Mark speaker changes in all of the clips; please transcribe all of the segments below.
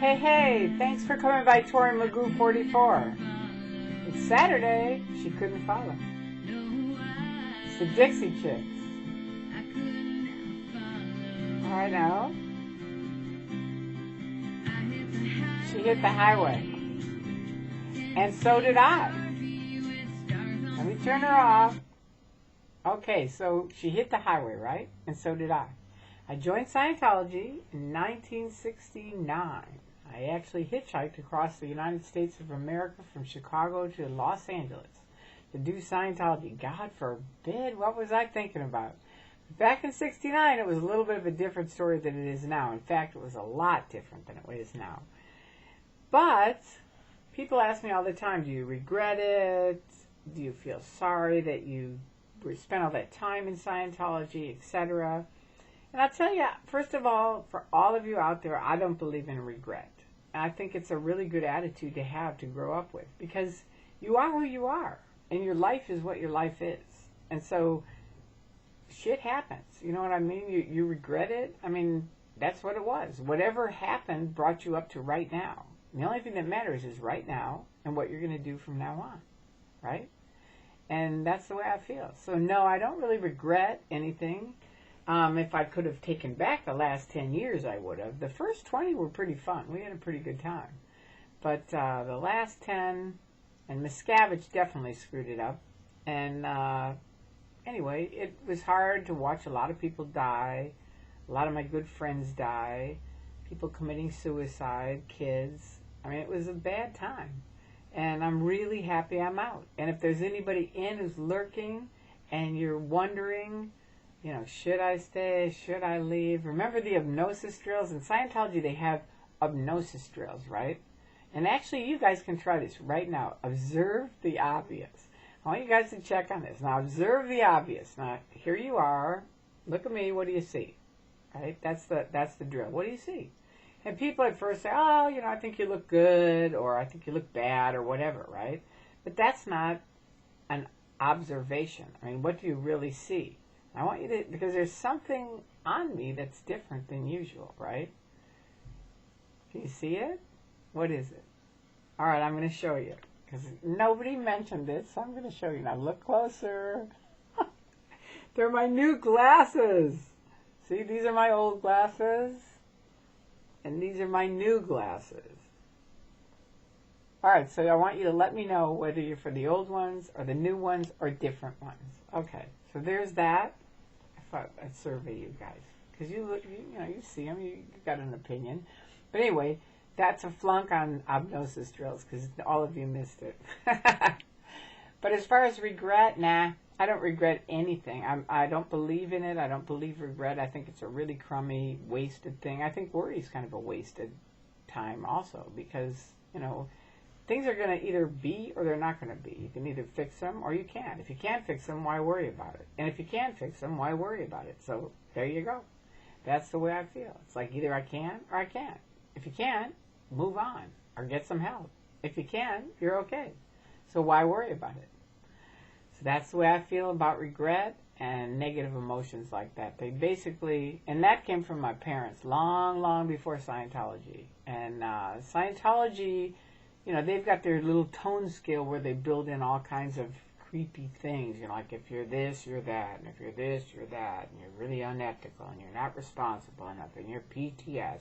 Speaker 1: Hey, hey, thanks for coming by Tori Magoo 44. It's Saturday. She couldn't follow. It's the Dixie Chicks. I know. She hit the highway. And so did I. Let me turn her off. Okay, so she hit the highway, right? And so did I. I joined Scientology in 1969. I actually hitchhiked across the United States of America from Chicago to Los Angeles to do Scientology. God forbid, what was I thinking about? Back in 69, it was a little bit of a different story than it is now. In fact, it was a lot different than it is now. But people ask me all the time, do you regret it? Do you feel sorry that you spent all that time in Scientology, etc.? And I'll tell you, first of all, for all of you out there, I don't believe in regret. And I think it's a really good attitude to have to grow up with, because you are who you are, and your life is what your life is. And so shit happens. You know what I mean? You regret it. I mean, that's what it was. Whatever happened brought you up to right now. And the only thing that matters is right now and what you're going to do from now on, right? And that's the way I feel. So no, I don't really regret anything. If I could have taken back the last 10 years, I would have. The first 20 were pretty fun. We had a pretty good time. But the last 10, and Miscavige definitely screwed it up. And anyway, it was hard to watch a lot of people die. A lot of my good friends die. People committing suicide, kids. I mean, it was a bad time. And I'm really happy I'm out. And if there's anybody in who's lurking and you're wondering, you know, should I stay? Should I leave? Remember the hypnosis drills? In Scientology, they have hypnosis drills, right? And actually, you guys can try this right now. Observe the obvious. I want you guys to check on this. Now, observe the obvious. Now, here you are. Look at me. What do you see? Right? That's the drill. What do you see? And people at first say, oh, you know, I think you look good, or I think you look bad, or whatever, right? But that's not an observation. I mean, what do you really see? I want you to, because there's something on me that's different than usual, right? Can you see it? What is it? All right, I'm going to show you, because nobody mentioned it, so I'm going to show you. Now, look closer. They're my new glasses. See, these are my old glasses, and these are my new glasses. All right, so I want you to let me know whether you're for the old ones, or the new ones, or different ones. Okay, so there's that. I thought I'd survey you guys, because you know, you see them, you got an opinion. But anyway, that's a flunk on hypnosis drills, because all of you missed it. But as far as regret, nah, I don't regret anything. I don't believe in it. I don't believe regret. I think it's a really crummy, wasted thing. I think worry is kind of a wasted time also, because, you know, things are going to either be or they're not going to be. You can either fix them or you can't. If you can't fix them, why worry about it? And if you can fix them, why worry about it? So there you go. That's the way I feel. It's like either I can or I can't. If you can't, move on or get some help. If you can, you're okay. So why worry about it? So that's the way I feel about regret and negative emotions like that. They basically, and that came from my parents long, long before Scientology. And Scientology, you know, they've got their little tone scale where they build in all kinds of creepy things. You know, like if you're this, you're that. And if you're this, you're that. And you're really unethical. And you're not responsible enough. And you're PTS.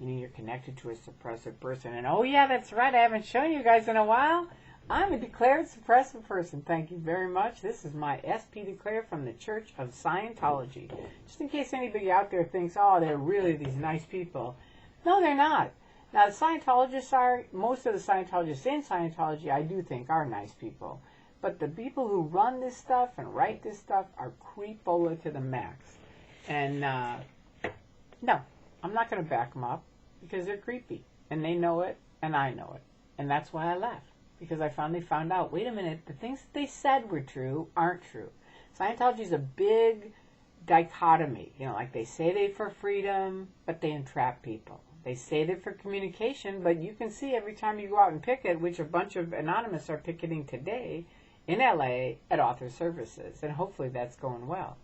Speaker 1: Meaning you're connected to a suppressive person. And oh yeah, that's right. I haven't shown you guys in a while. I'm a declared suppressive person. Thank you very much. This is my SP Declare from the Church of Scientology. Just in case anybody out there thinks, oh, they're really these nice people. No, they're not. Now, the Scientologists are, most of the Scientologists in Scientology, I do think, are nice people. But the people who run this stuff and write this stuff are creepola to the max. And, no, I'm not going to back them up because they're creepy. And they know it, and I know it. And that's why I left. Because I finally found out, wait a minute, the things that they said were true aren't true. Scientology is a big dichotomy. You know, like they say they're for freedom, but they entrap people. They say they're for communication, but you can see every time you go out and picket, which a bunch of anonymous are picketing today in LA at Author Services, and hopefully that's going well.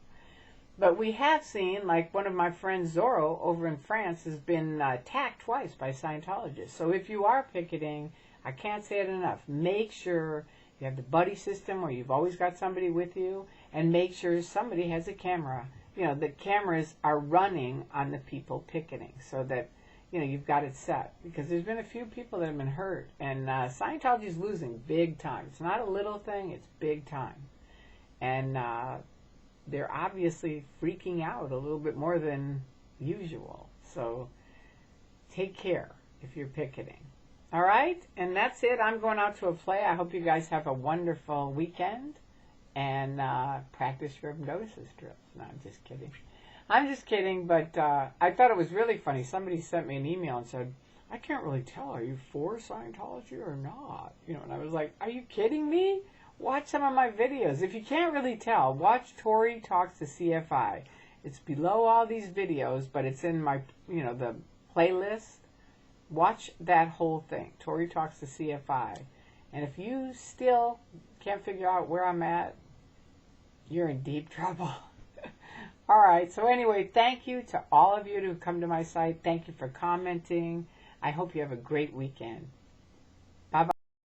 Speaker 1: But we have seen, like one of my friends, Zorro, over in France, has been attacked twice by Scientologists. So if you are picketing, I can't say it enough, make sure you have the buddy system where you've always got somebody with you, and make sure somebody has a camera. You know, the cameras are running on the people picketing so that, you know, you've got it set. Because there's been a few people that have been hurt, and Scientology is losing big time. It's not a little thing, it's big time. And they're obviously freaking out a little bit more than usual. So take care if you're picketing. All right? And that's it. I'm going out to a play. I hope you guys have a wonderful weekend and practice your hypnosis drills. No, I'm just kidding. I'm just kidding, but I thought it was really funny. Somebody sent me an email and said, I can't really tell. Are you for Scientology or not? You know, and I was like, are you kidding me? Watch some of my videos. If you can't really tell, watch Tori Talks to CFI. It's below all these videos, but it's in my, you know, the playlist. Watch that whole thing, Tori Talks to CFI. And if you still can't figure out where I'm at, you're in deep trouble. All right, so anyway, thank you to all of you who come to my site. Thank you for commenting. I hope you have a great weekend.